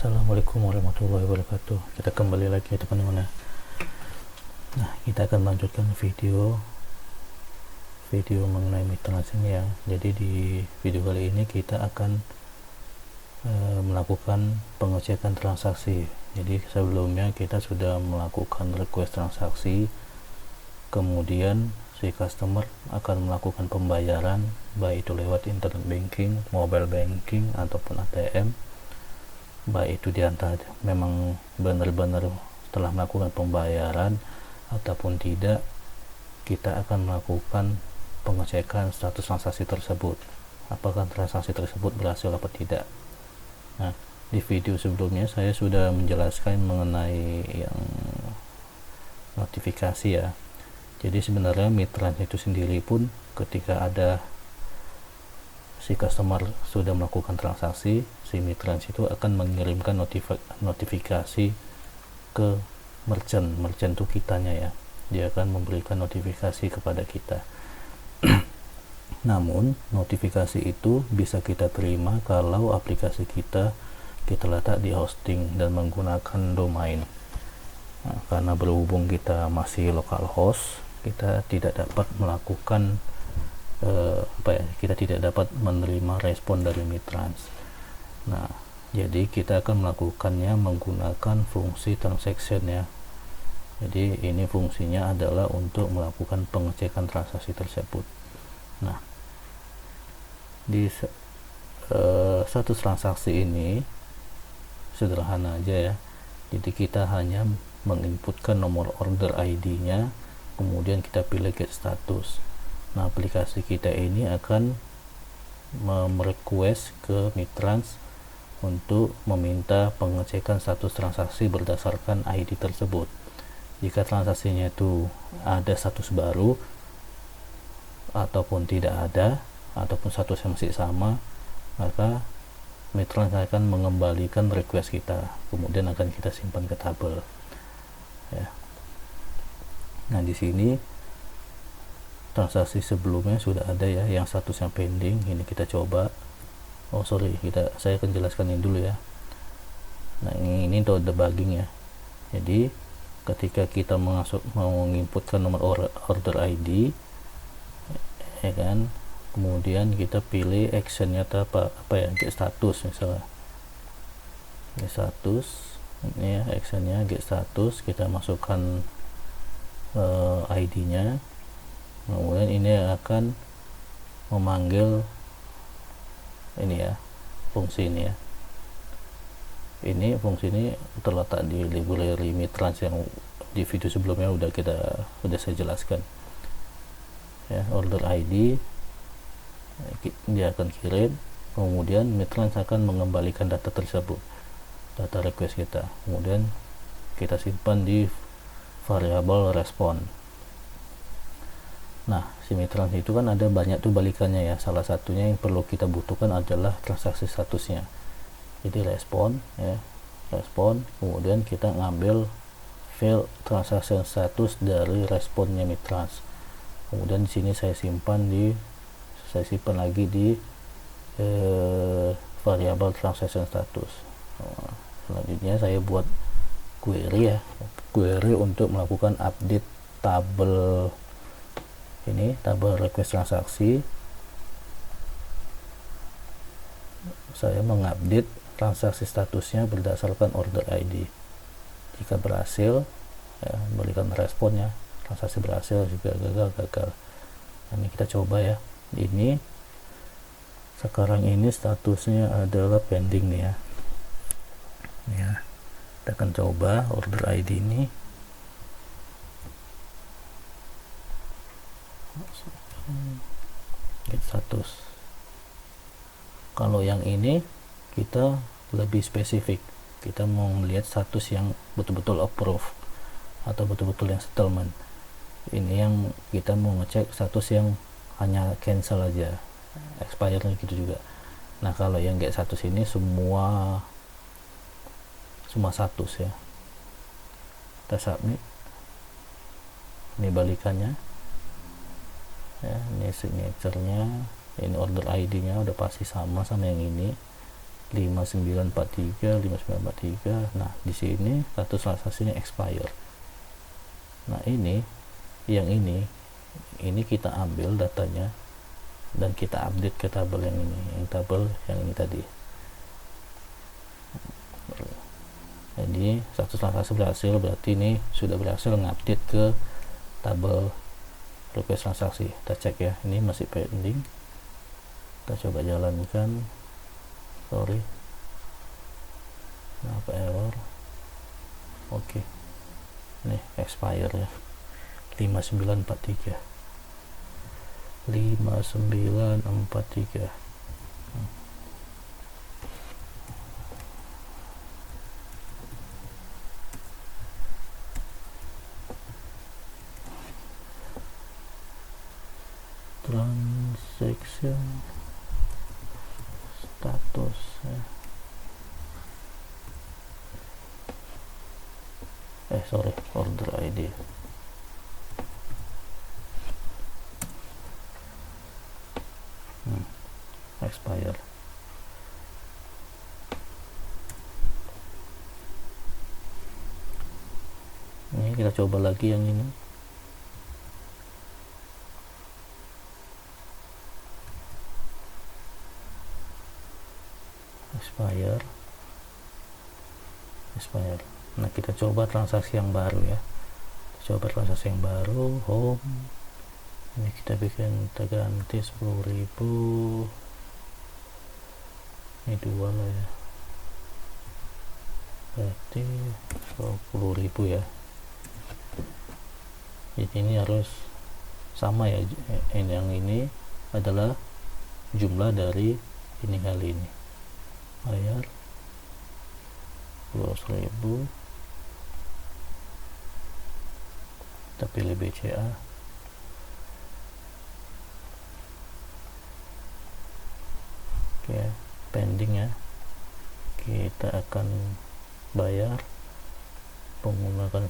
Assalamualaikum warahmatullahi wabarakatuh. Kita kembali lagi ya teman-teman. Nah, kita akan melanjutkan video mengenai mitrans ini ya. Jadi di video kali ini kita akan melakukan pengecekan transaksi. Jadi sebelumnya kita sudah melakukan request transaksi, kemudian si customer akan melakukan pembayaran baik itu lewat internet banking, mobile banking ataupun ATM. Baik itu diantara memang benar-benar telah melakukan pembayaran ataupun tidak, kita akan melakukan pengecekan status transaksi tersebut, apakah transaksi tersebut berhasil atau tidak. Nah, di video sebelumnya saya sudah menjelaskan mengenai yang notifikasi ya. Jadi sebenarnya mitrans itu sendiri pun ketika ada si customer sudah melakukan transaksi, si mitrans itu akan mengirimkan notifikasi ke merchant itu kitanya ya. Dia akan memberikan notifikasi kepada kita. Namun notifikasi itu bisa kita terima kalau aplikasi kita letak di hosting dan menggunakan domain. Nah, karena berhubung kita masih localhost, kita tidak dapat melakukan kita tidak dapat menerima respon dari mitrans. Nah, jadi kita akan melakukannya menggunakan fungsi transaction ya. Jadi ini fungsinya adalah untuk melakukan pengecekan transaksi tersebut. Nah, di status transaksi ini sederhana aja ya. Jadi kita hanya menginputkan nomor order ID-nya, kemudian kita pilih get status. Nah, aplikasi kita ini akan merequest ke mitrans untuk meminta pengecekan status transaksi berdasarkan ID tersebut. Jika transaksinya itu ada status baru ataupun tidak ada, ataupun statusnya masih sama, maka mitrans akan mengembalikan request kita, kemudian akan kita simpan ke tabel ya. Nah, di sini transaksi sebelumnya sudah ada ya, yang statusnya pending. Ini kita coba. Saya akan jelaskan ini dulu ya. Nah, ini untuk debugging ya. Jadi ketika kita mau menginputkan nomor order ID ya kan, kemudian kita pilih actionnya apa ya, get status misalnya. Get status ini ya, actionnya get status, kita masukkan ID-nya. Kemudian ini akan memanggil ini ya, fungsi ini ya. Ini fungsi ini terletak di library mitrans yang di video sebelumnya sudah saya jelaskan ya. Order ID dia akan kirim, kemudian mitrans akan mengembalikan data tersebut, data request kita, kemudian kita simpan di variabel respon. Nah, si mitrans itu kan ada banyak tuh balikannya ya. Salah satunya yang perlu kita butuhkan adalah transaksi statusnya. Jadi respon ya, respon, kemudian kita ngambil fail transaction status dari responnya mitrans. Kemudian di sini saya simpan lagi di variabel transaction status. Selanjutnya saya buat query ya, query untuk melakukan update tabel ini, tabel request transaksi. Saya mengupdate transaksi statusnya berdasarkan order ID. Jika berhasil ya, berikan responnya, transaksi berhasil, juga gagal. Ini kita coba ya. Ini sekarang ini statusnya adalah pending nih ya. Kita akan coba order ID ini. Get status. Kalau yang ini kita lebih spesifik, kita mau melihat status yang betul-betul approve atau betul-betul yang settlement. Ini yang kita mau ngecek status yang hanya cancel aja, expire gitu juga. Nah, kalau yang get status ini semua status ya. Kita submit. Ini balikannya ya, ini signaturenya, ini order ID nya udah pasti sama yang ini. 5943 5943. Nah di sini status transaksinya expire. Nah ini yang ini kita ambil datanya dan kita update ke tabel yang ini, yang ini tadi. Jadi status transaksi berhasil, berarti ini sudah berhasil ngupdate ke tabel request transaksi. Kita cek ya, ini masih pending. Kita coba jalankan. Sorry, apa error? Oke, nih expire ya, 5943 5943. Transaction status sorry, order ID. Expire. Ini kita coba lagi yang ini. Expire. Nah kita coba transaksi yang baru ya. Home. Ini kita bikin, kita ganti 10.000. Ini 2 lah ya, berarti 20.000 ya. Jadi ini harus sama ya, yang ini adalah jumlah dari ini kali ini. Bayar 12.000, kita pilih BCA. Oke, pending ya. Kita akan bayar menggunakan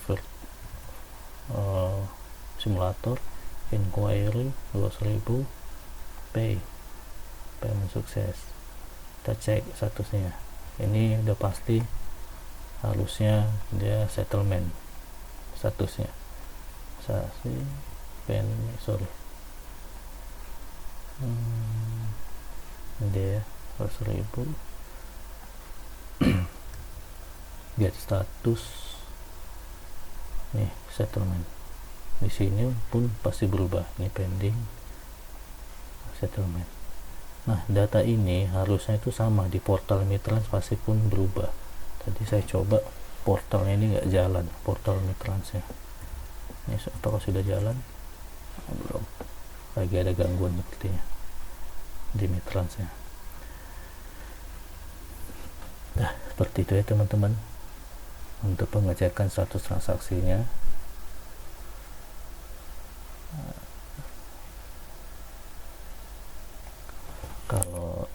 simulator. Inquiry 12.000, payment sukses. Kita cek statusnya, ini udah pasti, harusnya dia settlement statusnya. Dia 100.000. Get status nih, settlement. Di sini pun pasti berubah, ini pending, settlement. Nah data ini harusnya itu sama di portal Mitrans, pasti pun berubah. Tadi saya coba portalnya ini nggak jalan, portal Mitransnya. Ini apakah sudah jalan? Belum, lagi ada gangguan sepertinya di Mitransnya. Nah seperti itu ya teman-teman, untuk pengecekan status transaksinya. Kalau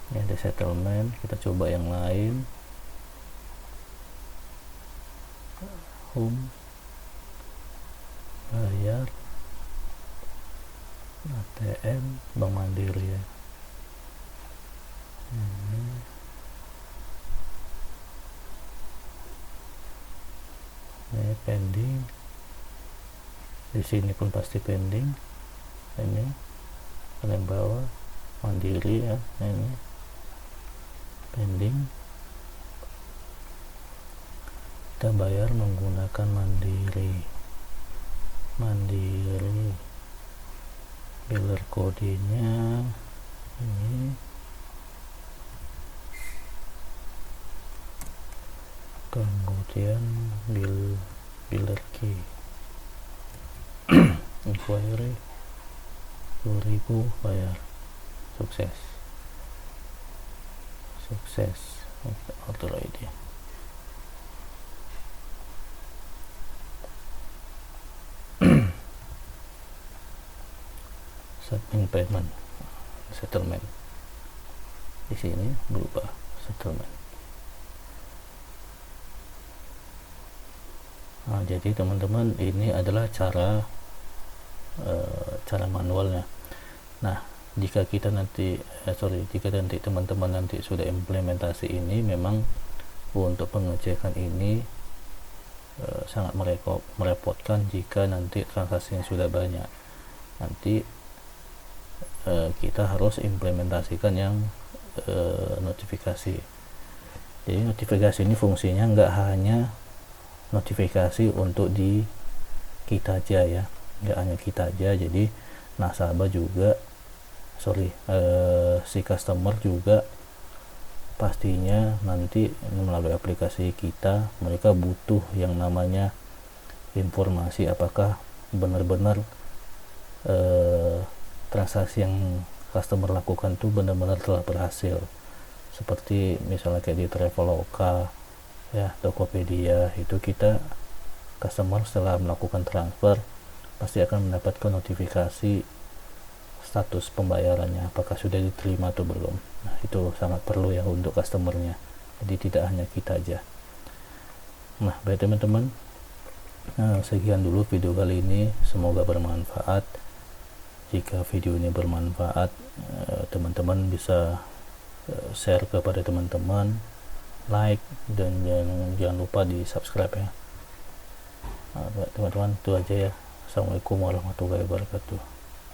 ini ada settlement, kita coba yang lain. Home, bayar, ATM, Bank Mandiri ya. Ini pending. Di sini pun pasti pending. Ini paling bawah Mandiri ya, ini pending. Kita bayar menggunakan Mandiri. Biller kodenya ini, kemudian biller key. Inquiry 10.000, bayar, sukses. Order ID. Submit payment, settlement. Di sini berubah settlement. Nah, jadi teman-teman, ini adalah cara manualnya. Nah, jika kita nanti jika nanti teman-teman nanti sudah implementasi ini, memang untuk pengecekan ini sangat merepotkan jika nanti transaksinya sudah banyak. Nanti kita harus implementasikan yang notifikasi. Jadi notifikasi ini fungsinya nggak hanya notifikasi untuk di kita aja ya, nggak hanya kita aja. Jadi nasabah juga si customer juga pastinya nanti melalui aplikasi kita, mereka butuh yang namanya informasi apakah benar-benar transaksi yang customer lakukan itu benar-benar telah berhasil. Seperti misalnya kayak di Traveloka ya, Tokopedia, itu kita customer setelah melakukan transfer pasti akan mendapatkan notifikasi status pembayarannya, apakah sudah diterima atau belum. Nah, itu sangat perlu ya untuk customernya, jadi tidak hanya kita aja. Nah, baik teman-teman, sekian dulu video kali ini, semoga bermanfaat. Jika video ini bermanfaat, teman-teman bisa share kepada teman-teman, like, dan jangan lupa di subscribe ya. Teman-teman, itu aja ya. Assalamualaikum warahmatullahi wabarakatuh.